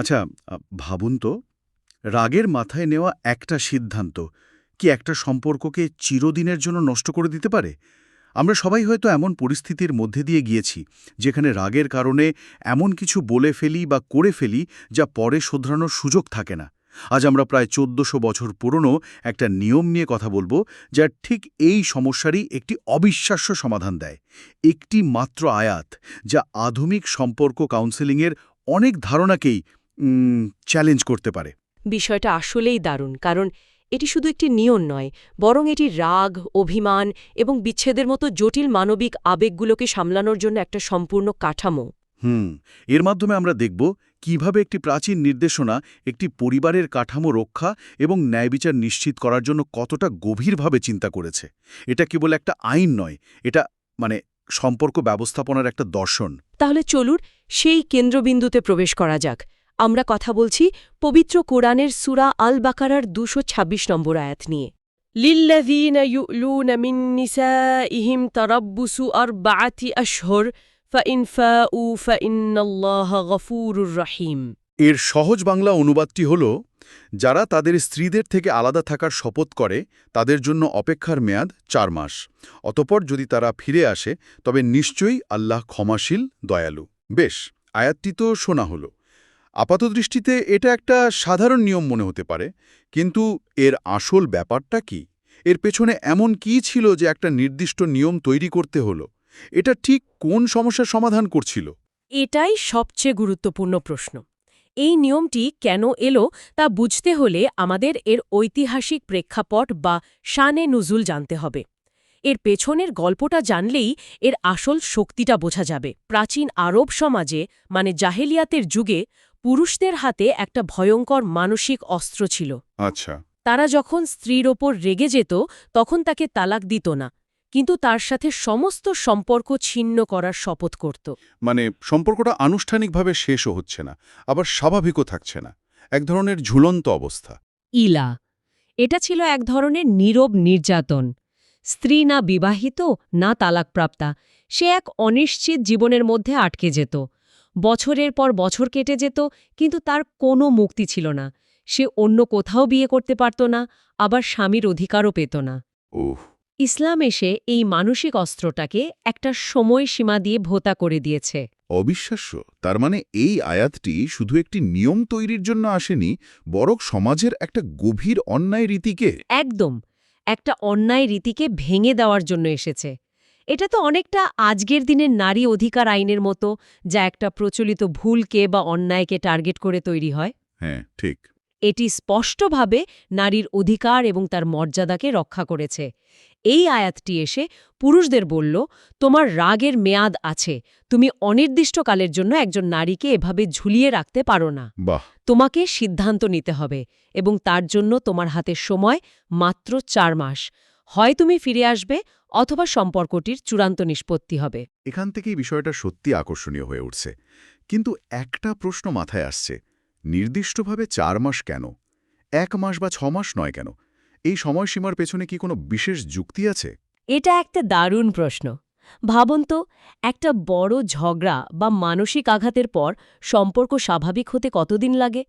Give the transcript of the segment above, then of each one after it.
আচ্ছা, ভাবুন তো, রাগের মাথায় নেওয়া একটা সিদ্ধান্ত কি একটা সম্পর্ককে চিরদিনের জন্য নষ্ট করে দিতে পারে? আমরা সবাই হয়তো এমন পরিস্থিতির মধ্যে দিয়ে গিয়েছি, যেখানে রাগের কারণে এমন কিছু বলে ফেলি বা করে ফেলি যা পরে শোধরানোর সুযোগ থাকে না। আজ আমরা প্রায় ১৪০০ বছর পুরনো একটা নিয়ম নিয়ে কথা বলবো, যা ঠিক এই সমস্যারই একটি অবিশ্বাস্য সমাধান দেয়। একটি মাত্র আয়াত, যা আধুনিক সম্পর্ক কাউন্সেলিংয়ের অনেক ধারণাকেই চ্যালেঞ্জ করতে পারে। বিষয়টা আসলেই দারুণ, কারণ এটি শুধু একটি নিয়ম নয়, বরং এটি রাগ, অভিমান এবং বিচ্ছেদের মতো জটিল মানবিক আবেগগুলোকে সামলানোর জন্য একটা সম্পূর্ণ কাঠামো। এর মাধ্যমে আমরা দেখব কিভাবে একটি প্রাচীন নির্দেশনা একটি পরিবারের কাঠামো রক্ষা এবং ন্যায়বিচার নিশ্চিত করার জন্য কতটা গভীরভাবে চিন্তা করেছে। এটা কেবল একটা আইন নয়, এটা মানে সম্পর্ক ব্যবস্থাপনার একটা দর্শন। তাহলে চলুন সেই কেন্দ্রবিন্দুতে প্রবেশ করা যাক। আমরা কথা বলছি পবিত্র কোরআনের সূরা আল বাকারার ২২৬ নম্বর আয়াত নিয়ে। লিল্লাযীনা ইউলুনা মিন নিসাইহিম তারাব্বুসু আরবাআতি আশহুর ফাইন ফাউ ফাইন্নাল্লাহা গফুরুর রহিম। এর সহজ বাংলা অনুবাদটি হল, যারা তাদের স্ত্রীদের থেকে আলাদা থাকার শপথ করে তাদের জন্য অপেক্ষার মেয়াদ ৪ মাস। অতঃপর যদি তারা ফিরে আসে তবে নিশ্চয়ই আল্লাহ ক্ষমাশীল, দয়ালু। বেশ, আয়াতটি তো শোনা হলো। আপাতদৃষ্টিতে এটা একটা সাধারণ নিয়ম মনে হতে পারে, কিন্তু এর আসল ব্যাপারটা কি? এর পেছনে এমন কী ছিল যে একটা নির্দিষ্ট নিয়ম তৈরি করতে হলো? এটা ঠিক কোন সমস্যার সমাধান করছিল? এটাই সবচেয়ে গুরুত্বপূর্ণ প্রশ্ন। এই নিয়মটি কেন এলো তা বুঝতে হলে আমাদের এর ঐতিহাসিক প্রেক্ষাপট বা শানে নুজুল জানতে হবে। এর পেছনের গল্পটা জানলেই এর আসল শক্তিটা বোঝা যাবে। প্রাচীন আরব সমাজে, মানে জাহেলিয়াতের যুগে, পুরুষদের হাতে একটা ভয়ঙ্কর মানসিক অস্ত্র ছিল। আচ্ছা। তারা যখন স্ত্রীর ওপর রেগে যেত তখন তাকে তালাক দিত না, কিন্তু তার সাথে সমস্ত সম্পর্ক ছিন্ন করার শপথ করত। মানে সম্পর্কটা আনুষ্ঠানিকভাবে শেষও হচ্ছে না, আবার স্বাভাবিকও থাকছে না। এক ধরনের ঝুলন্ত অবস্থা। ইলা, এটা ছিল এক ধরনের নীরব নির্যাতন। স্ত্রী না বিবাহিত না তালাকপ্রাপ্তা, সে এক অনিশ্চিত জীবনের মধ্যে আটকে যেত। বছরের পর বছর কেটে যেত, কিন্তু তার কোনো মুক্তি ছিল না। সে অন্য কোথাও বিয়ে করতে পারত না, আবার স্বামীর অধিকারও পেত না। ওহ। ইসলাম এসে এই মানসিক অস্ত্রটাকে একটা সময়সীমা দিয়ে ভোঁতা করে দিয়েছে। অবিশ্বাস্য। তার মানে এই আয়াতটি শুধু একটি নিয়ম তৈরির জন্য আসেনি, বরং সমাজের একটা গভীর অন্যায় রীতিকে। একদম, একটা অন্যায় রীতিকে ভেঙে দেওয়ার জন্য এসেছে। এটা তো অনেকটা আজকের দিনের নারী অধিকার আইনের মতো, যা একটা প্রচলিত ভুলকে বা অন্যায়কে টার্গেট করে তৈরি হয়। হ্যাঁ, ঠিক। এটি স্পষ্টভাবে নারীর অধিকার এবং তার মর্যাদাকে রক্ষা করেছে। এই আয়াতটি এসে পুরুষদের বলল, তোমার রাগের মেয়াদ আছে, তুমি অনির্দিষ্টকালের জন্য একজন নারীকে এভাবে ঝুলিয়ে রাখতে পারো না। বাহ। তোমাকে সিদ্ধান্ত নিতে হবে, এবং তার জন্য তোমার হাতে সময় মাত্র ৪ মাস। হয় তুমি ফিরে আসবে, অথবা সম্পর্কটির চূড়ান্ত নিষ্পত্তি হবে। এখান থেকেই বিষয়টা সত্যি আকর্ষণীয় হয়ে উঠছে। কিন্তু একটা প্রশ্ন মাথায় আসছে, নির্দিষ্টভাবে ৪ মাস কেন? ১ মাস বা ৬ মাস নয় কেন? এই সময়সীমার পেছনে কি কোনো বিশেষ যুক্তি আছে? এটা একটা দারুণ প্রশ্ন। ভাবুন তো, একটা বড় ঝগড়া বা মানসিক আঘাতের পর সম্পর্ক স্বাভাবিক হতে কতদিন লাগে?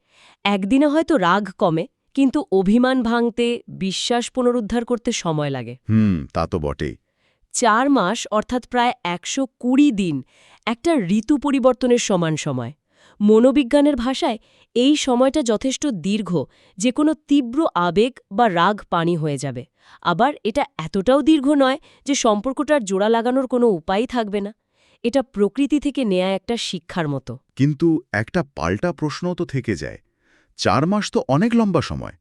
একদিনে হয়তো রাগ কমে, কিন্তু অভিমান ভাঙতে, বিশ্বাস পুনরুদ্ধার করতে সময় লাগে। তা তো বটেই। ৪ মাস অর্থাৎ প্রায় ১২০ দিন, একটা ঋতু পরিবর্তনের সমান সময়। মনোবিজ্ঞানের ভাষায় এই সময়টা যথেষ্ট দীর্ঘ, যে কোনো তীব্র আবেগ বা রাগ পানি হয়ে যাবে। আবার এটা এতটাও দীর্ঘ নয় যে সম্পর্কটার জোড়া লাগানোর কোনো উপায়ই থাকবে না। এটা প্রকৃতি থেকে নেয়া একটা শিক্ষার মতো। কিন্তু একটা পাল্টা প্রশ্নও তো থেকে যায়। ৪ মাস তো অনেক লম্বা সময়।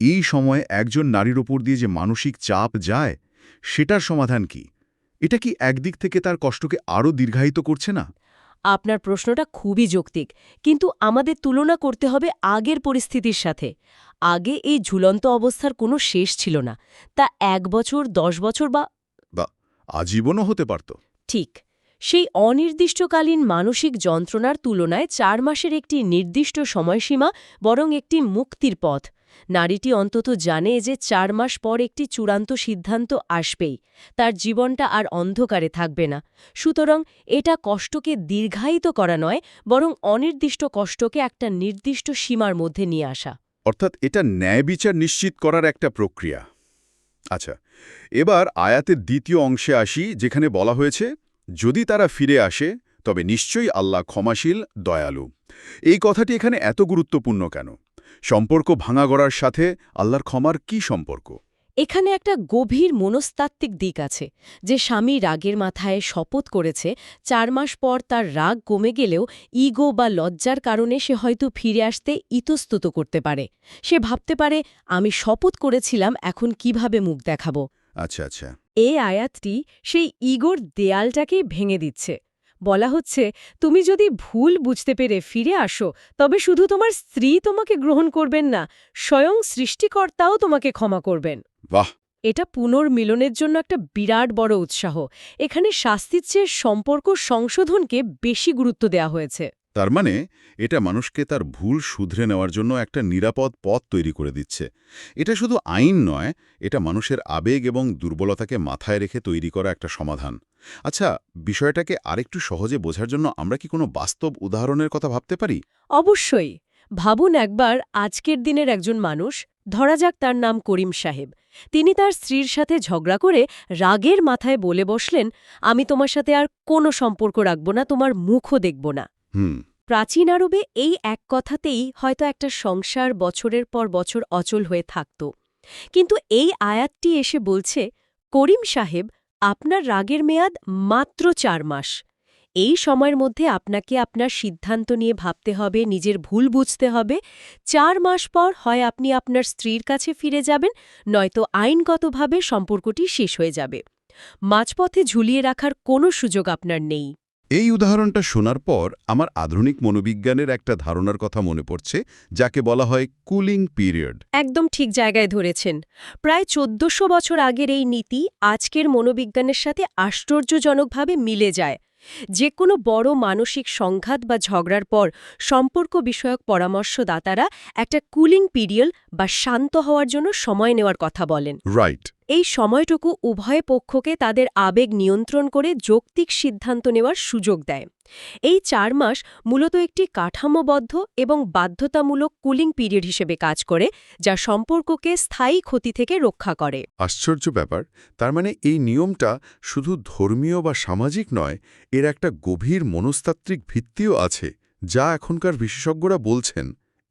এই সময়ে একজন নারীর ওপর দিয়ে যে মানসিক চাপ যায়, সেটার সমাধান কি? এটা কি একদিক থেকে তার কষ্টকে আরও দীর্ঘায়িত করছে না? আপনার প্রশ্নটা খুবই যৌক্তিক, কিন্তু আমাদের তুলনা করতে হবে আগের পরিস্থিতির সাথে। আগে এই ঝুলন্ত অবস্থার কোনো শেষ ছিল না। তা ১ বছর, ১০ বছর বা বা আজীবনও হতে পারত। ঠিক সেই অনির্দিষ্টকালীন মানসিক যন্ত্রণার তুলনায় ৪ মাসের একটি নির্দিষ্ট সময়সীমা বরং একটি মুক্তির পথ। নারীটি অন্তত জানে যে ৪ মাস পর একটি চূড়ান্ত সিদ্ধান্ত আসবেই, তার জীবনটা আর অন্ধকারে থাকবে না। সুতরাং এটা কষ্টকে দীর্ঘায়িত করা নয়, বরং অনির্দিষ্ট কষ্টকে একটা নির্দিষ্ট সীমার মধ্যে নিয়ে আসা। অর্থাৎ এটা ন্যায় বিচার নিশ্চিত করার একটা প্রক্রিয়া। আচ্ছা, এবার আয়াতের দ্বিতীয় অংশে আসি, যেখানে বলা হয়েছে যদি তারা ফিরে আসে তবে নিশ্চয়ই আল্লাহ ক্ষমাশীল, দয়ালু। এই কথাটি এখানে এত গুরুত্বপূর্ণ কেন? সম্পর্ক ভাঙা গড়ার সাথে আল্লাহর ক্ষমার কি সম্পর্ক? এখানে একটা গভীর মনস্তাত্ত্বিক দিক আছে, যে স্বামী রাগের মাথায় শপথ করেছে ৪ মাস পর তার রাগ কমে গেলেও ইগো বা লজ্জার কারণে সে হয়তো ফিরে আসতে ইতস্তত করতে পারে। সে ভাবতে পারে, আমি শপথ করেছিলাম, এখন কিভাবে মুখ দেখাবো। আচ্ছা আচ্ছা। এই আয়াতটি সেই ইগোর দেয়ালটাকেই ভেঙে দিচ্ছে। বলা হচ্ছে, তুমি যদি ভুল বুঝতে পেরে ফিরে আসো, তবে শুধু তোমার স্ত্রী তোমাকে গ্রহণ করবেন না, স্বয়ং সৃষ্টিকর্তাও তোমাকে ক্ষমা করবেন। বাহ! এটা পুনর্মিলনের জন্য একটা বিরাট বড় উৎসাহ। এখানে শাস্তির চেয়ে সম্পর্ক সংশোধনকে বেশি গুরুত্ব দেওয়া হয়েছে। তার মানে এটা মানুষকে তার ভুল শুধরে নেওয়ার জন্য একটা নিরাপদ পথ তৈরি করে দিচ্ছে। এটা শুধু আইন নয়, এটা মানুষের আবেগ এবং দুর্বলতাকে মাথায় রেখে তৈরি করা একটা সমাধান। আচ্ছা, বিষয়টাকে আরেকটু সহজে বোঝার জন্য আমরা কি কোনো বাস্তব উদাহরণের কথা ভাবতে পারি? অবশ্যই। ভাবুন একবার, আজকের দিনের একজন মানুষ, ধরা যাক তার নাম করিম সাহেব। তিনি তার স্ত্রীর সাথে ঝগড়া করে রাগের মাথায় বলে বসলেন, আমি তোমার সাথে আর কোনো সম্পর্ক রাখব না, তোমার মুখও দেখব না। হুম। প্রাচীন আরবে এই এক কথাতেই হয়তো একটা সংসার বছরের পর বছর অচল হয়ে থাকত। কিন্তু এই আয়াতটি এসে বলছে, করিম সাহেব, আপনার রাগের মেয়াদ মাত্র ৪ মাস। এই সময়ের মধ্যে আপনাকে আপনার সিদ্ধান্ত নিয়ে ভাবতে হবে, নিজের ভুল বুঝতে হবে। ৪ মাস পর হয় আপনি আপনার স্ত্রীর কাছে ফিরে যাবেন, নয়তো আইনগতভাবে সম্পর্কটি শেষ হয়ে যাবে। মাঝপথে ঝুলিয়ে রাখার কোনো সুযোগ আপনার নেই। এই উদাহরণটা শোনার পর আমার আধুনিক মনোবিজ্ঞানের একটা ধারণার কথা মনে পড়ছে, যাকে বলা হয় কুলিং পিরিয়ড। একদম ঠিক জায়গায় ধরেছেন। প্রায় ১৪০০ বছর আগের এই নীতি আজকের মনোবিজ্ঞানের সাথে আশ্চর্যজনকভাবে মিলে যায়। যে কোনো বড় মানসিক সংঘাত বা ঝগড়ার পর সম্পর্ক বিষয়ক পরামর্শদাতারা একটা কুলিং পিরিয়ড বা শান্ত হওয়ার জন্য সময় নেওয়ার কথা বলেন। রাইট। এই সময়টুকু উভয় পক্ষকে তাদের আবেগ নিয়ন্ত্রণ করে যৌক্তিক সিদ্ধান্ত নেওয়ার সুযোগ দেয়। এই ৪ মাস মূলত একটি কাঠামোবদ্ধ এবং বাধ্যতামূলক কুলিং পিরিয়ড হিসেবে কাজ করে, যা সম্পর্ককে স্থায়ী ক্ষতি থেকে রক্ষা করে। আশ্চর্য ব্যাপার। তার মানে এই নিয়মটা শুধু ধর্মীয় বা সামাজিক নয়, এর একটা গভীর মনস্তাত্ত্বিক ভিত্তিও আছে, যা এখনকার বিশেষজ্ঞরা বলছেন।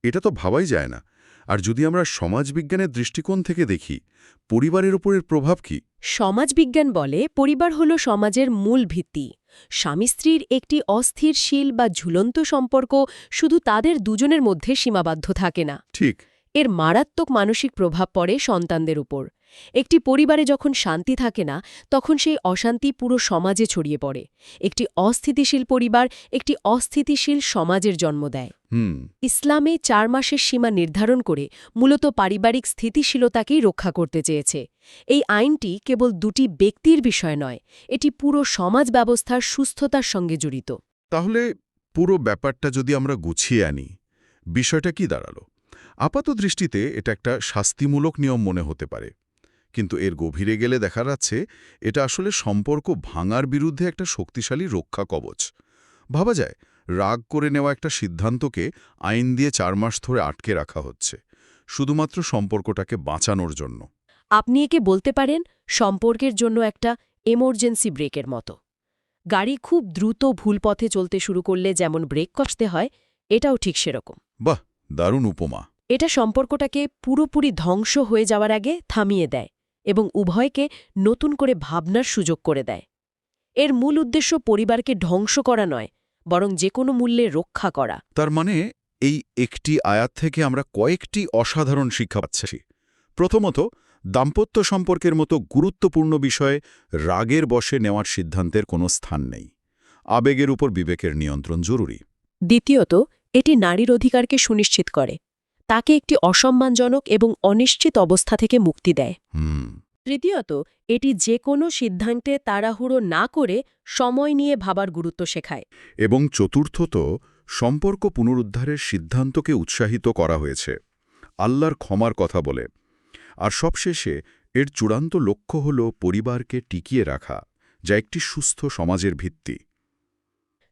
এটা তো ভাবাই যায় না। আর যদি আমরা সমাজবিজ্ঞানের দৃষ্টিকোণ থেকে দেখি, পরিবারের উপরের প্রভাব কি? সমাজবিজ্ঞান বলে, পরিবার হল সমাজের মূল ভিত্তি। স্বামী স্ত্রীর একটি অস্থিরশীল বা ঝুলন্ত সম্পর্ক শুধু তাদের দুজনের মধ্যে সীমাবদ্ধ থাকে না। ঠিক। এর মারাত্মক মানসিক প্রভাব পড়ে সন্তানদের উপর। একটি পরিবারে যখন শান্তি থাকে না, তখন সেই অশান্তি পুরো সমাজে ছড়িয়ে পড়ে। একটি অস্থিতিশীল পরিবার একটি অস্থিতিশীল সমাজের জন্ম দেয়। ইসলামে ৪ মাসের সীমা নির্ধারণ করে মূলত পারিবারিক স্থিতিশীলতাকেই রক্ষা করতে চেয়েছে। এই আইনটি কেবল দুটি ব্যক্তির বিষয় নয়, এটি পুরো সমাজ ব্যবস্থার সুস্থতার সঙ্গে জড়িত। তাহলে পুরো ব্যাপারটা যদি আমরা গুছিয়ে আনি, বিষয়টা কি দাঁড়ালো? আপাত দৃষ্টিতে এটা একটা শাস্তিমূলক নিয়ম মনে হতে পারে, কিন্তু এর গভীরে গেলে দেখা যাচ্ছে এটা আসলে সম্পর্ক ভাঙার বিরুদ্ধে একটা শক্তিশালী রক্ষা কবচ। ভাবা যায়, রাগ করে নেওয়া একটা সিদ্ধান্তকে আইন দিয়ে ৪ মাস ধরে আটকে রাখা হচ্ছে, শুধুমাত্র সম্পর্কটাকে বাঁচানোর জন্য। আপনি একে বলতে পারেন সম্পর্কের জন্য একটা এমার্জেন্সি ব্রেকের মতো। গাড়ি খুব দ্রুত ভুল পথে চলতে শুরু করলে যেমন ব্রেক কষতে হয়, এটাও ঠিক সেরকম। বাহ, দারুণ উপমা। এটা সম্পর্কটাকে পুরোপুরি ধ্বংস হয়ে যাওয়ার আগে থামিয়ে দেয় এবং উভয়কে নতুন করে ভাবনার সুযোগ করে দেয়। এর মূল উদ্দেশ্য পরিবারকে ধ্বংস করা নয়, বরং যে কোনো মূল্যে রক্ষা করা। তার মানে এই একটি আয়াত থেকে আমরা কয়েকটি অসাধারণ শিক্ষা পাচ্ছি। প্রথমত, দাম্পত্য সম্পর্কের মতো গুরুত্বপূর্ণ বিষয়ে রাগের বশে নেওয়ার সিদ্ধান্তের কোনো স্থান নেই। আবেগের উপর বিবেকের নিয়ন্ত্রণ জরুরি। দ্বিতীয়ত, এটি নারীর অধিকারকে সুনিশ্চিত করে, তাকে একটি অসম্মানজনক এবং অনিশ্চিত অবস্থা থেকে মুক্তি দেয়। তৃতীয়ত, এটি যে কোনো সিদ্ধান্তে তাড়াহুড়ো না করে সময় নিয়ে ভাবার গুরুত্ব শেখায়। এবং চতুর্থত, সম্পর্ক পুনরুদ্ধারের সিদ্ধান্তকে উৎসাহিত করা হয়েছে। আল্লাহর ক্ষমার কথা বলে। আর সবশেষে এর চূড়ান্ত লক্ষ্য হল পরিবারকে টিকিয়ে রাখা, যা একটি সুস্থ সমাজের ভিত্তি।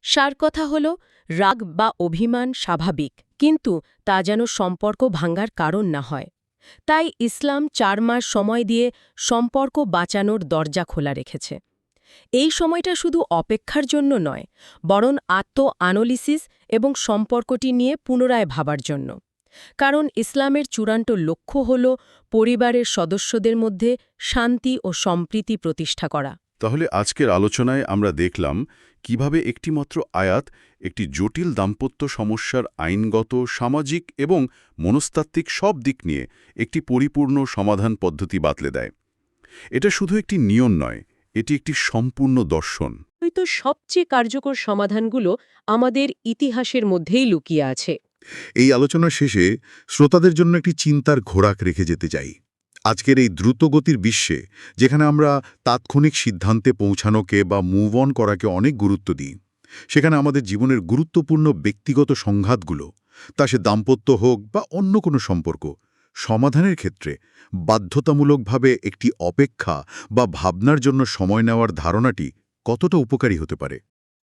সার কথা হল রাগ বা অভিমান স্বাভাবিক, কিন্তু তা যেন সম্পর্ক ভাঙ্গার কারণ না হয়। তাই ইসলাম 4 মাস সময় দিয়ে সম্পর্ক বাঁচানোর দরজা খোলা রেখেছে। এই সময়টা শুধু অপেক্ষার জন্য নয়, বরং আত্ম-অ্যানালিসিস এবং সম্পর্কটি নিয়ে পুনরায় ভাবার জন্য। কারণ ইসলামের চূড়ান্ত লক্ষ্য হল পরিবারের সদস্যদের মধ্যে শান্তি ও সম্প্রীতি প্রতিষ্ঠা করা। তাহলে আজকের আলোচনায় আমরা দেখলাম কিভাবে একটিমাত্র আয়াত একটি জটিল দাম্পত্য সমস্যার আইনগত, সামাজিক এবং মনস্তাত্ত্বিক সব দিক নিয়ে একটি পরিপূর্ণ সমাধান পদ্ধতি বাতলে দেয়। এটা শুধু একটি নিয়ম নয়, এটি একটি সম্পূর্ণ দর্শন। হয়তো সবচেয়ে কার্যকর সমাধানগুলো আমাদের ইতিহাসের মধ্যেই লুকিয়ে আছে। এই আলোচনার শেষে শ্রোতাদের জন্য একটি চিন্তার ঘোরাক রেখে যেতে চাই। আজকের এই দ্রুতগতির বিশ্বে, যেখানে আমরা তাৎক্ষণিক সিদ্ধান্তে পৌঁছানোকে বা মুভ অন করাকে অনেক গুরুত্ব দিই, সেখানে আমাদের জীবনের গুরুত্বপূর্ণ ব্যক্তিগত সংঘাতগুলো, তা সে দাম্পত্য হোক বা অন্য কোনো সম্পর্ক, সমাধানের ক্ষেত্রে বাধ্যতামূলকভাবে একটি অপেক্ষা বা ভাবনার জন্য সময় নেওয়ার ধারণাটি কতটা উপকারী হতে পারে।